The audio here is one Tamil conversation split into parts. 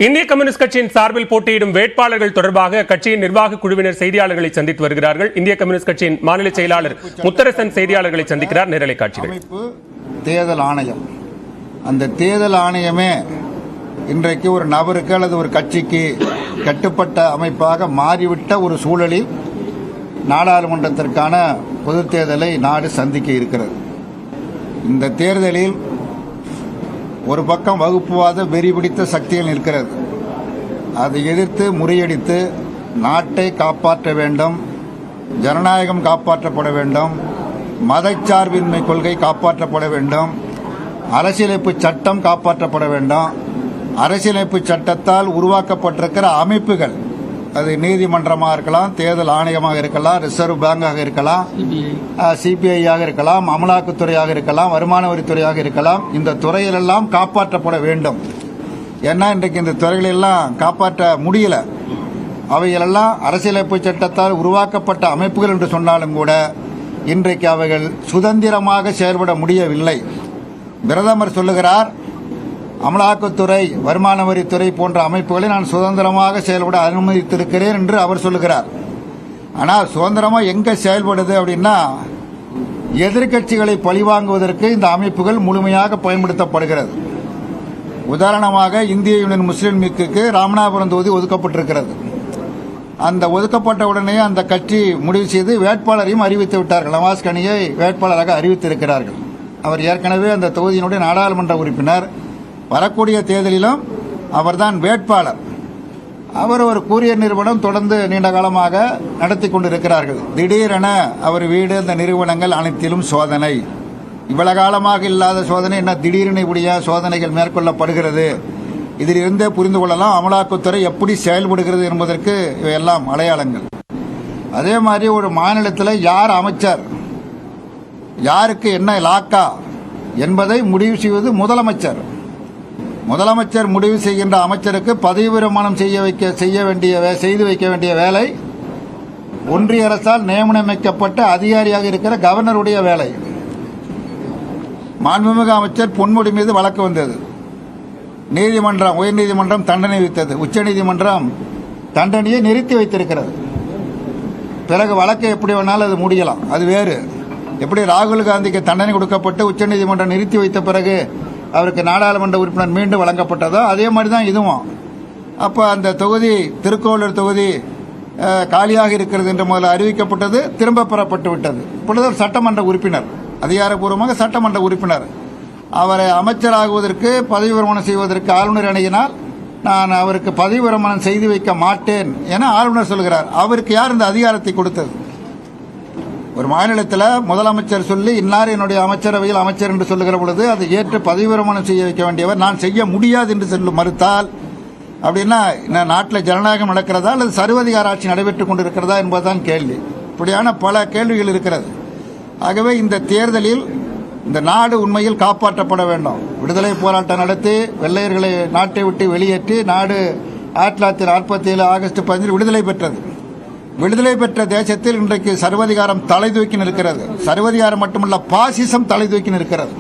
இந்திய கம்யூனிஸ்ட் கட்சியின் சார்பில் போட்டியிடும் வேட்பாளர்கள் தொடர்பாக அக்கட்சியின் நிர்வாக குழுவினர் செய்தியாளர்களை சந்தித்து வருகிறார்கள். இந்திய கம்யூனிஸ்ட் கட்சியின் மாநில செயலாளர் முத்தரசன் செய்தியாளர்களை சந்திக்கிறார். நேரலை காட்சிகள். தேர்தல் ஆணையம், அந்த தேர்தல் ஆணையமே இன்றைக்கு ஒரு நபருக்கு அல்லது ஒரு கட்சிக்கு கட்டுப்பட்ட அமைப்பாக மாறிவிட்ட ஒரு சூழலில் நாடாளுமன்றத்திற்கான பொதுத் தேர்தலை நாடு சந்திக்க இருக்கிறது. இந்த தேர்தலில் ஒரு பக்கம் வகுப்புவாத வெறி பிடித்த சக்திகள் இருக்கிறது. அதை எதிர்த்து முறியடித்து நாட்டை காப்பாற்ற வேண்டும், ஜனநாயகம் காப்பாற்றப்பட வேண்டும், மதச்சார்பின்மை கொள்கை காப்பாற்றப்பட வேண்டும், அரசியலமைப்பு சட்டம் காப்பாற்றப்பட வேண்டும். அரசியலமைப்பு சட்டத்தால் உருவாக்கப்பட்டிருக்கிற அமைப்புகள், அது நீதிமன்றமாக இருக்கலாம், தேர்தல் ஆணையமாக இருக்கலாம், ரிசர்வ் பேங்காக இருக்கலாம், சிபிஐயாக இருக்கலாம், அமலாக்கத்துறையாக இருக்கலாம், வருமான வரித்துறையாக இருக்கலாம். இந்த துறையிலெல்லாம் காப்பாற்றப்பட வேண்டும். ஏன்னா இன்றைக்கு இந்த துறைகளெல்லாம் காப்பாற்ற முடியல. அவைகளெல்லாம் அரசியலமைப்பு சட்டத்தால் உருவாக்கப்பட்ட அமைப்புகள் என்று சொன்னாலும் கூட இன்றைக்கு அவைகள் சுதந்திரமாக செயல்பட முடியவில்லை. பிரதமர் சொல்லுகிறார், அமலாக்கத்துறை, வருமான வரித்துறை போன்ற அமைப்புகளை நான் சுதந்திரமாக செயல்பட அனுமதித்திருக்கிறேன் என்று அவர் சொல்லுகிறார். ஆனால் சுதந்திரமாக எங்க செயல்படுது அப்படின்னா, எதிர்க்கட்சிகளை பழிவாங்குவதற்கு இந்த அமைப்புகள் முழுமையாக பயன்படுத்தப்படுகிறது. உதாரணமாக இந்திய யூனியன் முஸ்லீம் லீக்குக்கு ராமநாதபுரம் தொகுதி ஒதுக்கப்பட்டிருக்கிறது. அந்த ஒதுக்கப்பட்ட உடனே அந்த கட்சி முடிவு செய்து வேட்பாளரையும் அறிவித்து விட்டார்கள். நவாஸ் கனியை வேட்பாளராக அறிவித்திருக்கிறார்கள். அவர் ஏற்கனவே அந்த தொகுதியினுடைய நாடாளுமன்ற உறுப்பினர். வரக்கூடிய தேர்தலிலும் அவர்தான் வேட்பாளர். அவர் ஒரு கூரியர் நிறுவனம் தொடர்ந்து நீண்ட காலமாக நடத்தி கொண்டிருக்கிறார்கள். திடீரென அவர் வீடு, இந்த நிறுவனங்கள் அனைத்திலும் சோதனை. இவ்வளவு காலமாக இல்லாத சோதனை என்ன திடீரென இப்படியா சோதனைகள் மேற்கொள்ளப்படுகிறது? இதிலிருந்தே புரிந்து கொள்ளலாம் அமலாக்கத்துறை எப்படி செயல்படுகிறது என்பதற்கு இவையெல்லாம் அடையாளங்கள். அதே மாதிரி ஒரு மாநிலத்தில் யார் அமைச்சர், யாருக்கு என்ன லாக்கா என்பதை முடிவு செய்வது முதலமைச்சர். முதலமைச்சர் முடிவு செய்கின்ற அமைச்சருக்கு பதவி பிரமாணம் செய்து வைக்க வேண்டிய வேலை ஒன்றிய அரசால் நியமனமைக்கப்பட்ட அதிகாரியாக இருக்கிற கவர்னருடைய வேலை. மாண்புமிகு அமைச்சர் பொன்முடி மீது வழக்கு வந்தது. நீதிமன்றம், உயர்நீதிமன்றம் தண்டனை விதித்தது. உச்சநீதிமன்றம் தண்டனையை நிறுத்தி வைத்திருக்கிறது. பிறகு வழக்கை எப்படி வேணாலும் அது முடியலாம், அது வேறு. எப்படி ராகுல் காந்திக்கு தண்டனை கொடுக்கப்பட்டு உச்சநீதிமன்றம் நிறுத்தி வைத்த பிறகு அவருக்கு நாடாளுமன்ற உறுப்பினர் மீண்டும் வழங்கப்பட்டதோ அதே மாதிரி தான் இதுவும். அப்போ அந்த தொகுதி, திருக்கோளூர் தொகுதி காலியாக இருக்கிறது என்று முதல்ல அறிவிக்கப்பட்டது, திரும்ப பெறப்பட்டு விட்டது. இப்பொழுது சட்டமன்ற உறுப்பினர், அதிகாரப்பூர்வமாக சட்டமன்ற உறுப்பினர், அவரை அமைச்சராகுவதற்கு பதவி பிரமாணம் செய்வதற்கு ஆளுநர் அணுகினால் நான் அவருக்கு பதவி பிரமாணம் செய்து வைக்க மாட்டேன் என ஆளுநர் சொல்கிறார். அவருக்கு யார் இந்த அதிகாரத்தை கொடுத்தது? ஒரு மாநிலத்தில் முதலமைச்சர் சொல்லி இன்னார் என்னுடைய அமைச்சரவையில் அமைச்சர் என்று சொல்லுகிற பொழுது அதை ஏற்று பதவி பிரமாணம் செய்ய வைக்க வேண்டியவர் நான் செய்ய முடியாது என்று சொல்ல மறுத்தால், அப்படின்னா நாட்டில் ஜனநாயகம் நடக்கிறதா அல்லது சர்வதிகார ஆட்சி நடைபெற்றுக் கொண்டிருக்கிறதா என்பதுதான் கேள்வி. இப்படியான பல கேள்விகள் இருக்கிறது. ஆகவே இந்த தேர்தலில் இந்த நாடு உண்மையில் காப்பாற்றப்பட வேண்டும். விடுதலை போராட்டம் நடத்தி வெள்ளையர்களை நாட்டை விட்டு வெளியேற்றி நாடு 1947 ஆகஸ்ட் 15 விடுதலை பெற்றது. விடுதலை பெற்ற தேசத்தில் இன்றைக்கு சர்வதிகாரம் தலை தூக்கி நிற்கிறது. சர்வதிகாரம் மட்டுமல்ல, பாசிசம் தலை தூக்கி நிற்கிறது.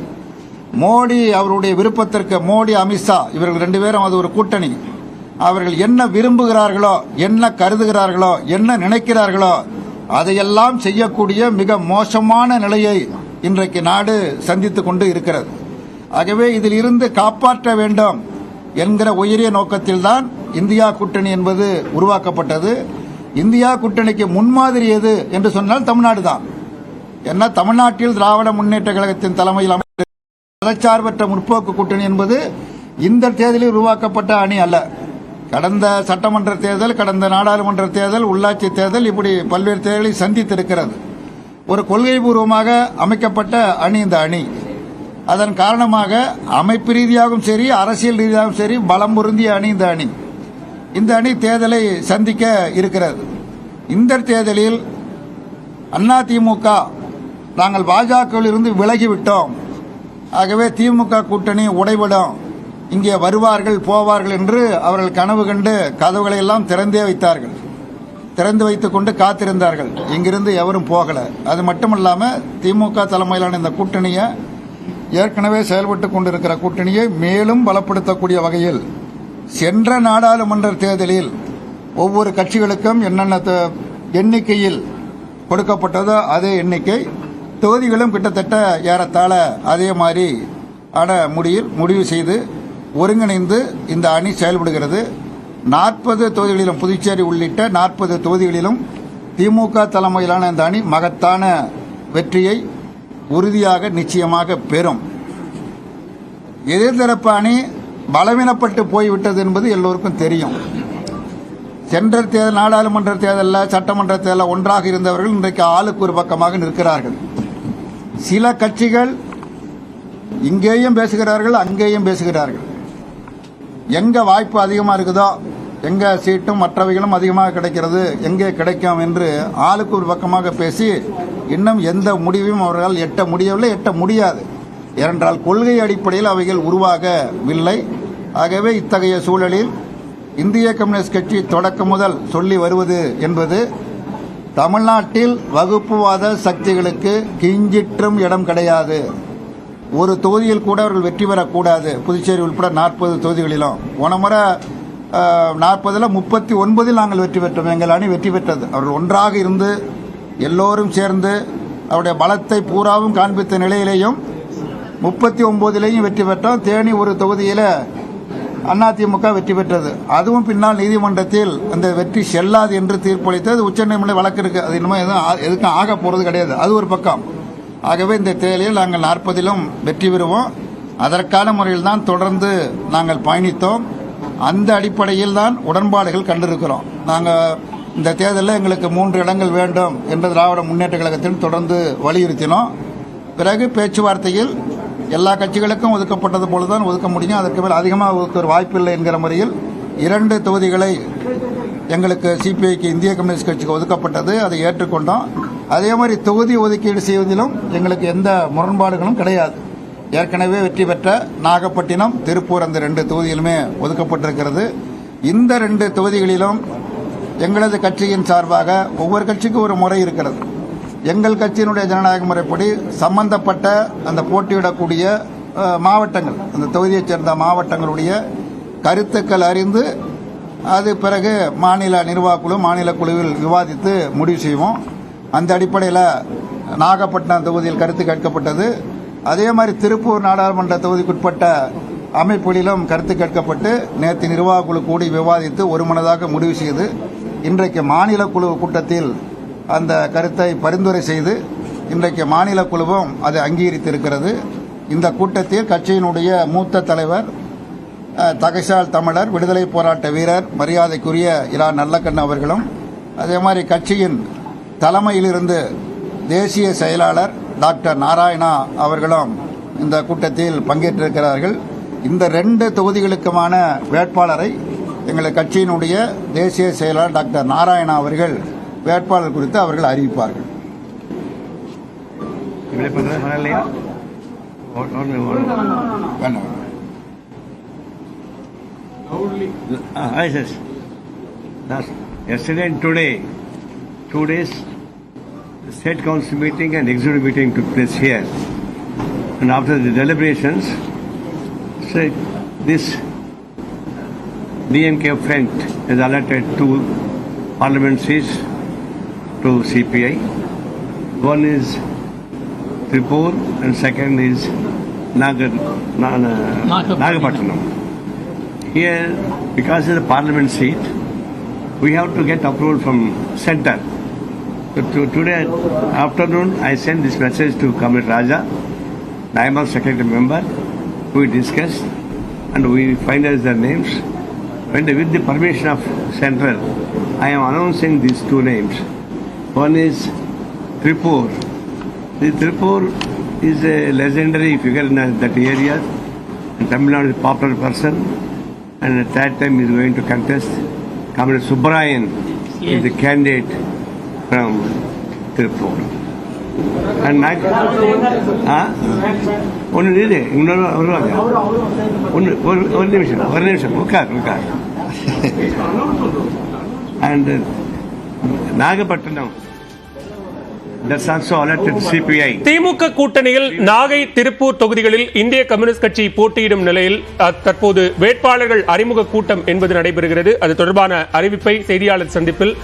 மோடி அவருடைய விருப்பத்திற்கு, மோடி அமித்ஷா இவர்கள் 2 பேரும் அது ஒரு கூட்டணி. அவர்கள் என்ன விரும்புகிறார்களோ, என்ன கருதுகிறார்களோ, என்ன நினைக்கிறார்களோ அதையெல்லாம் செய்யக்கூடிய மிக மோசமான நிலையை இன்றைக்கு நாடு சந்தித்துக் கொண்டு இருக்கிறது. ஆகவே இதில் இருந்து காப்பாற்ற வேண்டும் என்கிற உயரிய நோக்கத்தில்தான் இந்தியா கூட்டணி என்பது உருவாக்கப்பட்டது. இந்தியா கூட்டணிக்கு முன்மாதிரி எது என்று சொன்னால் தமிழ்நாடு தான். ஏன்னா தமிழ்நாட்டில் திராவிட முன்னேற்ற கழகத்தின் தலைமையில் மதச்சார்பற்ற முற்போக்கு கூட்டணி என்பது இந்த தேர்தலில் உருவாக்கப்பட்ட அணி அல்ல. கடந்த சட்டமன்ற தேர்தல், கடந்த நாடாளுமன்ற தேர்தல், உள்ளாட்சி தேர்தல், இப்படி பல்வேறு தேர்தலை சந்தித்திருக்கிறது. ஒரு கொள்கை பூர்வமாக அமைக்கப்பட்ட அணி இந்த அணி. அதன் காரணமாக அமைப்பு ரீதியாகவும் சரி, அரசியல் ரீதியாகவும் சரி பலம் பொருந்திய அணி இந்த அணி. இந்த அணி தேர்தலை சந்திக்க இருக்கிறது. இந்த தேர்தலில் அதிமுக நாங்கள் பாஜகவில் இருந்து விலகிவிட்டோம், ஆகவே திமுக கூட்டணி உடைபடும், இங்கே வருவார்கள் போவார்கள் என்று அவர்கள் கனவு கண்டு கதவுகளை எல்லாம் திறந்தே வைத்தார்கள். திறந்து வைத்துக் கொண்டு காத்திருந்தார்கள். இங்கிருந்து எவரும் போகல. அது மட்டுமல்லாமல் திமுக தலைமையிலான இந்த கூட்டணியை, ஏற்கனவே செயல்பட்டுக் கொண்டிருக்கிற கூட்டணியை மேலும் பலப்படுத்தக்கூடிய வகையில் சென்ற நாடாளுமன்ற தேர்தலில் ஒவ்வொரு கட்சிகளுக்கும் என்னென்ன எண்ணிக்கையில் கொடுக்கப்பட்டதோ அதே எண்ணிக்கை, தொகுதிகளும் கிட்டத்தட்ட ஏறத்தாழ அதே மாதிரி முடிவு செய்து ஒருங்கிணைந்து இந்த அணி செயல்படுகிறது. 40 தொகுதிகளிலும், புதுச்சேரி உள்ளிட்ட 40 தொகுதிகளிலும் திமுக தலைமையிலான இந்த அணி மகத்தான வெற்றியை உறுதியாக நிச்சயமாக பெறும். எதிர்த்தரப்பு அணி பலவீனப்பட்டு போய்விட்டது என்பது எல்லோருக்கும் தெரியும். சென்ற தேர்தல், நாடாளுமன்ற தேர்தலில், சட்டமன்ற தேர்தலில் ஒன்றாக இருந்தவர்கள் இன்றைக்கு ஆளுக்கு ஒரு பக்கமாக நிற்கிறார்கள். சில கட்சிகள் இங்கேயும் பேசுகிறார்கள், அங்கேயும் பேசுகிறார்கள். எங்க வாய்ப்பு அதிகமாக இருக்குதோ, எங்க சீட்டும் மற்றவைகளும் அதிகமாக கிடைக்கிறது, எங்கே கிடைக்கும் என்று ஆளுக்கு ஒரு பக்கமாக பேசி இன்னும் எந்த முடிவையும் அவர்களால் எட்ட முடியவில்லை, எட்ட முடியாது. ஏனென்றால் கொள்கை அடிப்படையில் அவைகள் உருவாகவில்லை. ஆகவே இத்தகைய சூழலில் இந்திய கம்யூனிஸ்ட் கட்சி தொடக்கம் முதல் சொல்லி வருவது என்பது, தமிழ்நாட்டில் வகுப்புவாத சக்திகளுக்கு கிஞ்சிற்றும் இடம் கிடையாது. ஒரு தொகுதியில் கூட அவர்கள் வெற்றி பெறக்கூடாது. புதுச்சேரி உட்பட 40 தொகுதிகளிலும் போன முறை 40ல் 39 நாங்கள் வெற்றி பெற்றோம். எங்கள் அணி வெற்றி பெற்றது. அவர்கள் ஒன்றாக இருந்து எல்லோரும் சேர்ந்து அவருடைய பலத்தை பூராவும் காண்பித்த நிலையிலேயும் 39லேயும் வெற்றி பெற்றோம். தேனி ஒரு தொகுதியில் அதிமுக வெற்றி பெற்றது. அதுவும் பின்னால் நீதிமன்றத்தில் அந்த வெற்றி செல்லாது என்று தீர்ப்பளித்தது. உச்சநீதிமன்ற வழக்கு இருக்கு. அது இன்னும் எதுக்கும் ஆக போறது கிடையாது. அது ஒரு பக்கம். ஆகவே இந்த தேர்தலில் நாங்கள் 40லும் வெற்றி பெறுவோம். அதற்கான முறையில் தான் தொடர்ந்து நாங்கள் பயணித்தோம். அந்த அடிப்படையில் தான் உடன்பாடுகள் கண்டிருக்கிறோம். நாங்கள் இந்த தேர்தலில் எங்களுக்கு 3 இடங்கள் வேண்டும் என்று திராவிட முன்னேற்ற கழகத்தில் தொடர்ந்து வலியுறுத்தினோம். பிறகு பேச்சுவார்த்தையில் எல்லா கட்சிகளுக்கும் ஒதுக்கப்பட்டது போலதான் ஒதுக்க முடியும், அதற்கு மேல் அதிகமாக ஒதுக்க ஒரு வாய்ப்பில்லை என்கிற முறையில் 2 தொகுதிகளை எங்களுக்கு சிபிஐக்கு, இந்திய கம்யூனிஸ்ட் கட்சிக்கு ஒதுக்கப்பட்டது. அதை ஏற்றுக்கொண்டோம். அதே மாதிரி தொகுதி ஒதுக்கீடு செய்வதிலும் எங்களுக்கு எந்த முரண்பாடுகளும் கிடையாது. ஏற்கனவே வெற்றி பெற்ற நாகப்பட்டினம், திருப்பூர் அந்த 2 தொகுதியிலுமே ஒதுக்கப்பட்டிருக்கிறது. இந்த 2 தொகுதிகளிலும் எங்களது கட்சியின் சார்பாக ஒவ்வொரு கட்சிக்கும் ஒரு முறை இருக்கிறது. எங்கள் கட்சியினுடைய ஜனநாயக முறைப்படி சம்பந்தப்பட்ட அந்த போட்டியிடக்கூடிய மாவட்டங்கள், அந்த தொகுதியைச் சேர்ந்த மாவட்டங்களுடைய கருத்துக்கள் அறிந்து அது பிறகு மாநில நிர்வாகக்குழு, மாநில குழுவில் விவாதித்து முடிவு செய்வோம். அந்த அடிப்படையில் நாகப்பட்டினம் தொகுதியில் கருத்து கேட்கப்பட்டது. அதே மாதிரி திருப்பூர் நாடாளுமன்ற தொகுதிக்குட்பட்ட அமைப்புகளிலும் கருத்து கேட்கப்பட்டு நேற்று நிர்வாகக்குழு கூடி விவாதித்து ஒருமனதாக முடிவு செய்து இன்றைக்கு மாநில குழு கூட்டத்தில் அந்த கருத்தை பரிந்துரை செய்து இன்றைக்கு மாநில குழுவும் அதை அங்கீகரித்திருக்கிறது. இந்த கூட்டத்தில் கட்சியினுடைய மூத்த தலைவர், தகைசால் தமிழர் விடுதலை போராட்ட வீரர் மரியாதைக்குரிய இரா நல்லக்கண்ணு அவர்களும், அதே மாதிரி கட்சியின் தலைமையிலிருந்து தேசிய செயலாளர் டாக்டர் நாராயணா அவர்களும் இந்த கூட்டத்தில் பங்கேற்றிருக்கிறார்கள். இந்த 2 தொகுதிகளுக்குமான வேட்பாளரை எங்கள் கட்சியினுடைய தேசிய செயலாளர் டாக்டர் நாராயணா அவர்கள் வேட்பாளர் குறித்து அவர்கள் அறிவிப்பார்கள். Yesterday and today, 2 days, the State Council meeting and Executive meeting took place here. And after the deliberations, this DMK front has allotted 2 parliament seats to CPI. One is Tripur and second is Nagapattinam. Here, because it's a parliament seat, we have to get approval from center. So today afternoon, I sent this message to Comrade Raja, the IMF secretary member. We discussed and we finalized their names. And with the permission of Central, I am announcing these 2 names. One is Tripur. The Tripur is a legendary figure in that area. And Tamil Nadu is a popular person. And at that time he is going to contest. Comrade Subbarayan is the candidate from Tripur. And one நிமிஷம் உட்கார். And Nagapattinam, That's also alerted CPI. திமுக கூட்டணியில் நாகை, திருப்பூர் தொகுதிகளில் இந்திய கம்யூனிஸ்ட் கட்சி போட்டியிடும் நிலையில் தற்போது வேட்பாளர்கள் அறிமுக கூட்டம் என்பது நடைபெறுகிறது. அது தொடர்பான அறிவிப்பை செய்தியாளர் சந்திப்பில்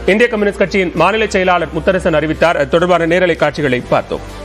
இந்திய கம்யூனிஸ்ட் கட்சியின் மாநில செயலாளர் முத்தரசன் அறிவித்தார். அது தொடர்பான நேரலை காட்சிகளை பார்த்தோம்.